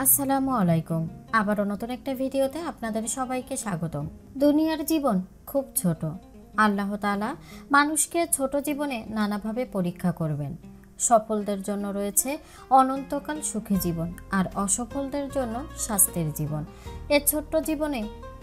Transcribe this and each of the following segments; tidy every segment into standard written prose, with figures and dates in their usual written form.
আসসালামু আলাইকুম। আবারও নতুন একটা ভিডিওতে আপনাদের সবাইকে স্বাগতম। দুনিয়ার জীবন খুব ছোট। আল্লাহ তাআলা মানুষকে ছোট জীবনে নানাভাবে পরীক্ষা করবেন। সফলদের জন্য রয়েছে অনন্তকাল সুখী জীবন, আর অসফলদের জন্য শাস্তির জীবন। এ ছোট্ট জীবনে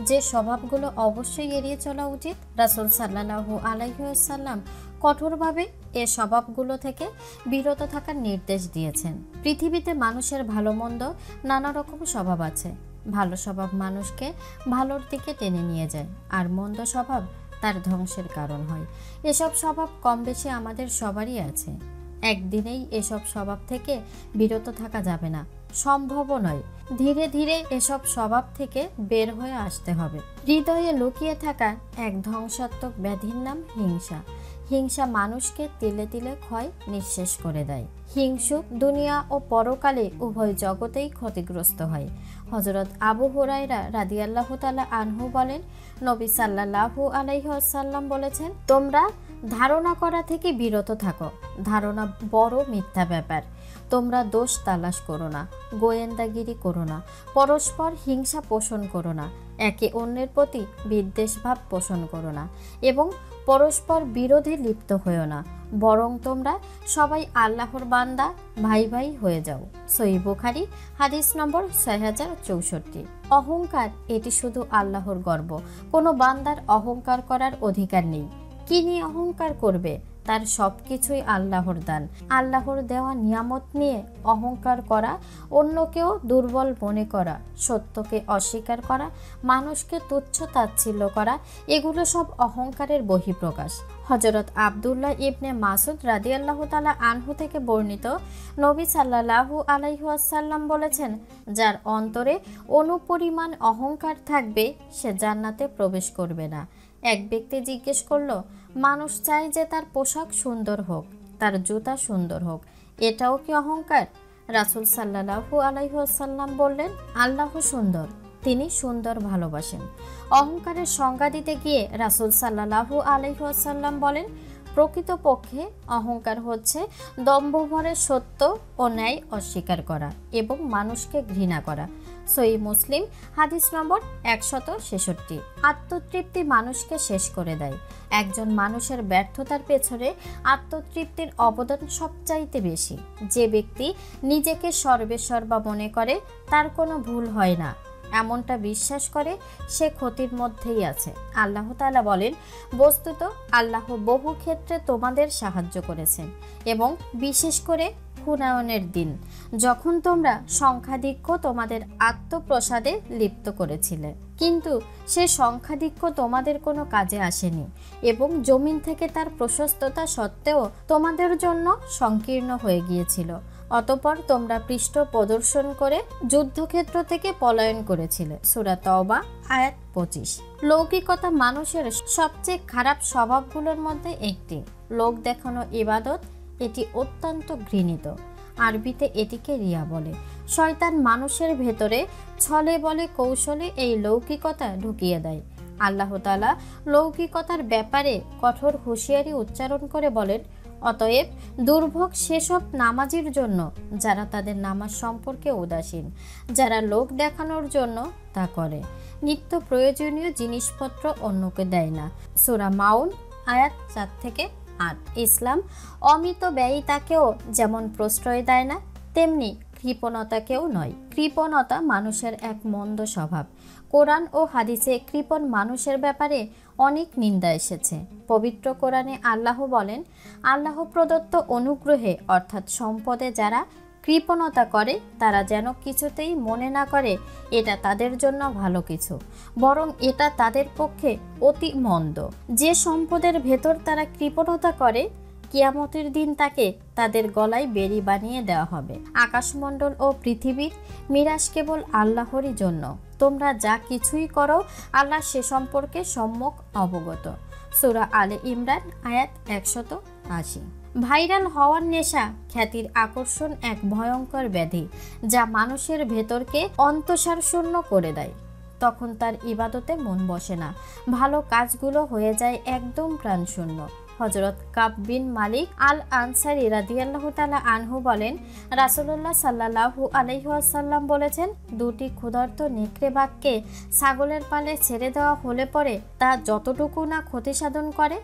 যে স্বভাবগুলো অবশ্যই এড়িয়ে চলা উচিত, রাসূল সাল্লাল্লাহু আলাইহি ওয়াসাল্লাম কঠোরভাবে এ স্বভাবগুলো থেকে বিরত থাকার নির্দেশ দিয়েছেন। পৃথিবীতে মানুষের ভালো মন্দ নানা রকম স্বভাব আছে। ভালো স্বভাব মানুষকে ভালোর দিকে টেনে নিয়ে যায়, আর মন্দ স্বভাব তার ধ্বংসের কারণ হয়। এসব স্বভাব কম বেশি আমাদের সবারই আছে। একদিনেই এসব স্বভাব থেকে বিরত থাকা যাবে না, সম্ভবও নয়। ধীরে ধীরে এসব স্বভাব থেকে বের হয়ে আসতে হবে। হৃদয়ে লুকিয়ে থাকা এক ধ্বংসাত্মক ব্যাধির নাম হিংসা। হিংসা মানুষকে তিলে তিলে ক্ষয় নিঃশেষ করে দেয়। হিংসুক দুনিয়া ও পরকালে উভয় জগতেই ক্ষতিগ্রস্ত হয়। হযরত আবু হুরায়রা রাদিয়াল্লাহু তাআলা আনহু বলেন, নবী সাল্লাল্লাহু আলাইহি ওয়াসাল্লাম বলেছেন, তোমরা ধারণা করা থেকে বিরত থাকো। ধারণা বড় মিথ্যা ব্যাপার। তোমরা দোষ তালাশ করো না, গোয়েন্দাগিরি করো না, পরস্পর হিংসা পোষণ করো না, একে অন্যের প্রতি বিদ্বেষ ভাব পোষণ করো না, এবং পরস্পর বিরোধে লিপ্ত হয়েও না। বরং তোমরা সবাই আল্লাহর বান্দা, ভাই ভাই হয়ে যাও। সহিহ বুখারী হাদিস নম্বর 6064। অহংকার এটি শুধু আল্লাহর গর্ব। কোনো বান্দার অহংকার করার অধিকার নেই। কি নিয়ে অহংকার করবে? তার সবকিছুই আল্লাহর দান। আল্লাহর দেওয়া নিয়ামত নিয়ে অহংকার করা, অন্যকেও দুর্বল মনে করা, সত্যকে অস্বীকার করা, মানুষকে তুচ্ছ তাচ্ছিল্য করা, এগুলো সব অহংকারের বহিঃপ্রকাশ। হযরত আব্দুল্লাহ ইবনে মাসুদ রাদিয়াল্লাহু তাআলা আনহু থেকে বর্ণিত, নবী সাল্লাল্লাহু আলাইহি ওয়াসাল্লাম বলেছেন, যার অন্তরে অনুপরিমাণ অহংকার থাকবে সে জান্নাতে প্রবেশ করবে না। এক ব্যক্তি জিজ্ঞেস করল, মানুষ চায় যে তার পোশাক সুন্দর হোক, তার জুতা সুন্দর হোক, এটাও কি অহংকার? রাসূল সাল্লাল্লাহু আলাইহি ওয়াসাল্লাম বললেন, আল্লাহ সুন্দর, তিনি সুন্দর ভালোবাসেন। অহংকারের সংজ্ঞা দিতে গিয়ে রাসূল সাল্লাল্লাহু আলাইহি ওয়াসাল্লাম বলেন, প্রকৃতপক্ষে অহংকার হচ্ছে দম্ভভরে সত্য ও ন্যায় অস্বীকার করা এবং মানুষকে ঘৃণা করা। সহিহ মুসলিম হাদিস নম্বর 166। আত্মতৃপ্তি মানুষকে শেষ করে দেয়। একজন মানুষের ব্যর্থতার পেছনে আত্মতৃপ্তির অবদান সবচাইতে বেশি। যে ব্যক্তি নিজেকে সর্বেসর্বা মনে করে তার কোনো ভুল হয় না, এমনটা বিশ্বাস করে, সে ক্ষতির মধ্যেই আছে। আল্লাহ তাআলা বলেন, বস্তুত আল্লাহ বহু ক্ষেত্রে তোমাদের সাহায্য করেছেন, এবং বিশেষ করে হুনায়নের দিন, যখন তোমরা সংখ্যাধিক্য তোমাদের আত্মপ্রসাদে লিপ্ত করেছিলে, কিন্তু সে সংখ্যাধিক্য তোমাদের কোনো কাজে আসেনি, এবং জমিন থেকে তার প্রশস্ততা সত্ত্বেও তোমাদের জন্য সংকীর্ণ হয়ে গিয়েছিল। অতঃপর তোমরা পৃষ্ঠ প্রদর্শন করে যুদ্ধক্ষেত্র থেকে পলায়ন করেছিলে। সূরা তাওবা আয়াত 25। লৌকিকতা মানুষের সবচেয়ে খারাপ স্বভাবগুলোর মধ্যে একটি। লোক দেখানো ইবাদত, এটি অত্যন্ত ঘৃণিত। আরবিতে এটিকে রিয়া বলে। শয়তান মানুষের ভেতরে ছলে বলে কৌশলে এই লৌকিকতা ঢুকিয়ে দেয়। আল্লাহ তাআলা লৌকিকতার ব্যাপারে কঠোর হুঁশিয়ারি উচ্চারণ করে বলেন, অতএব দুর্ভোগ সেসব নামাজির জন্য যারা তাদের নামাজ সম্পর্কে উদাসীন, যারা লোক দেখানোর জন্য তা করে, নিত্য প্রয়োজনীয় জিনিসপত্র অন্যকে দেয় না। সূরা মাউন আয়াত 4 থেকে 8। ইসলাম অমিত ব্যয়িতাকেও যেমন প্রশ্রয় দেয় না, তেমনি কৃপণতাকেও নয়। কৃপণতা মানুষের এক মন্দ স্বভাব। কোরআন ও হাদিসে কৃপণ মানুষের ব্যাপারে অনেক নিন্দা এসেছে। পবিত্র কোরআনে আল্লাহ বলেন, আল্লাহ প্রদত্ত অনুগ্রহে অর্থাৎ সম্পদে যারা কৃপণতা করে তারা যেন কিছুতেই মনে না করে এটা তাদের জন্য ভালো কিছু, বরং এটা তাদের পক্ষে অতি মন্দ। যে সম্পদের ভেতর তারা কৃপণতা করে, কিয়ামতের দিন তাকে তাদের গলায় বেড়ি বানিয়ে দেওয়া হবে। আকাশমণ্ডল ও পৃথিবীর মিরাজ কেবল আল্লাহরই জন্য। তোমরা যা কিছুই করো আল্লাহ সে সম্পর্কে সম্যক অবগত। সূরা আলে ইমরান আয়াত 180। ভাইরাল হওয়ার নেশা, খ্যাতির আকর্ষণ এক ভয়ঙ্কর ব্যাধি যা মানুষের ভেতরকে অন্তঃসারশূন্য করে দেয়। তখন তার ইবাদতে মন বসে না, ভালো কাজগুলো হয়ে যায় একদম প্রাণশূন্য। হযরত কাব বিন মালিক আল আনসারী রাদিয়াল্লাহু তাআলা আনহু বলেন, রাসূলুল্লাহ সাল্লাল্লাহু আলাইহি ওয়াসাল্লাম বলেছেন, দুটি ক্ষুধার্ত নেকড়ে বাঘকে ছাগলের পালে ছেড়ে দেওয়া হলে পরে তা যতটুকু না ক্ষতি সাধন করে,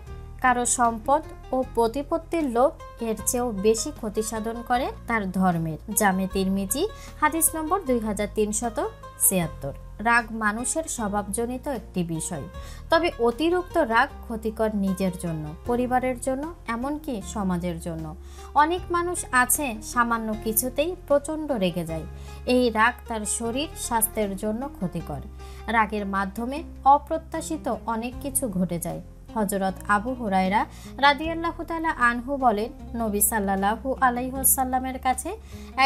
কারো সম্পদ ও প্রতিপত্তির লোভ এর চেয়েও বেশি ক্ষতি সাধন করে তার ধর্মের। জামে তিরমিজি হাদিস নম্বর 2376। রাগ মানুষের স্বভাবজনিত একটি বিষয়, তবে অতিরিক্ত রাগ ক্ষতিকর নিজের জন্য, পরিবারের জন্য, এমনকি সমাজের জন্য। অনেক মানুষ আছে সামান্য কিছুতেই প্রচণ্ড রেগে যায়। এই রাগ তার শরীর স্বাস্থ্যের জন্য ক্ষতিকর। রাগের মাধ্যমে অপ্রত্যাশিত অনেক কিছু ঘটে যায়। হযরত আবু হুরায়রা রাদিয়াল্লাহু তাআলা আনহু বলেন, নবী সাল্লাল্লাহু আলাইহি ওয়াসাল্লামের কাছে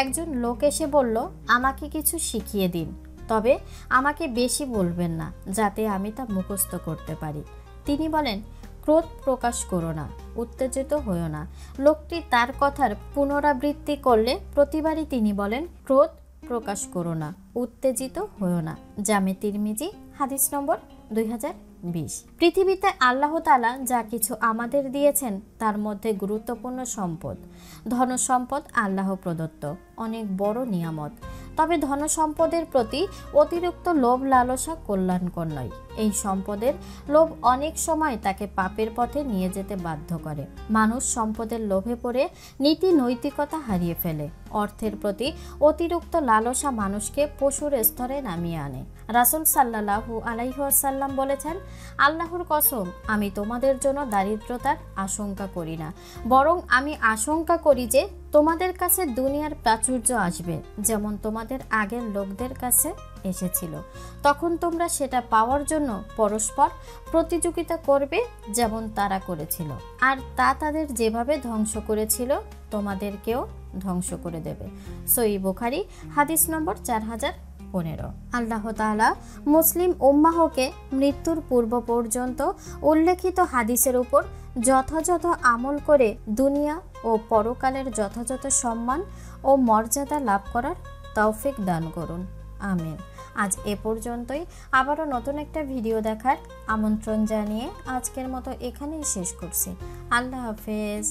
একজন লোক এসে বলল, আমাকে কিছু শিখিয়ে দিন, তবে আমাকে বেশি বলবেন না, যাতে আমি তা মুখস্থ করতে পারি। তিনি বলেন, ক্রোধ প্রকাশ করো না, উত্তেজিত হইও না। লোকটি তার কথার পুনরাবৃত্তি করলে প্রতিবারই তিনি বলেন, ক্রোধ প্রকাশ করো না, উত্তেজিত হইও না। জামে তিরমিজি হাদিস নম্বর 2020। পৃথিবীতে আল্লাহ তাআলা যা কিছু আমাদের দিয়েছেন তার মধ্যে গুরুত্বপূর্ণ সম্পদ। ধন সম্পদ আল্লাহ প্রদত্ত অনেক বড় নিয়ামত, তবে ধন সম্পদের প্রতি অতিরিক্ত লোভ লালসা কল্যাণকর নয়। এই সম্পদের লোভ অনেক সময় তাকে পাপের পথে নিয়ে যেতে বাধ্য করে। মানুষ সম্পদের লোভে পড়ে নীতি নৈতিকতা হারিয়ে ফেলে। অর্থের প্রতি অতিরিক্ত লালসা মানুষকে পশুর স্তরে নামিয়ে আনে। রাসূল সাল্লাল্লাহু আলাইহি ওয়াসাল্লাম বলেছেন, আল্লাহর কসম, আমি তোমাদের জন্য দারিদ্রতার আশঙ্কা করি না, বরং আমি আশঙ্কা করি যে তোমাদের কাছে দুনিয়ার প্রাচুর্য আসবে, যেমন তোমাদের আগের লোকদের কাছে এসেছিল। তখন তোমরা সেটা পাওয়ার জন্য পরস্পর প্রতিযোগিতা করবে, যেমন তারা করেছিল, আর তা তাদের যেভাবে ধ্বংস করেছিল তোমাদেরকেও ধ্বংস করে দেবে। সহিহ বুখারী হাদিস নম্বর 4015। আল্লাহ তাআলা মুসলিম উম্মাহকে মৃত্যুর পূর্ব পর্যন্ত উল্লেখিত হাদিসের উপর যথাযথ আমল করে দুনিয়া ও পরকালের যথাযথ সম্মান ও মর্যাদা লাভ করার তৌফিক দান করুন। আমিন। আজ এ পর্যন্তই। আবারও নতুন একটা ভিডিও দেখার আমন্ত্রণ জানিয়ে আজকের মতো এখানেই শেষ করছি। আল্লাহ হাফেজ।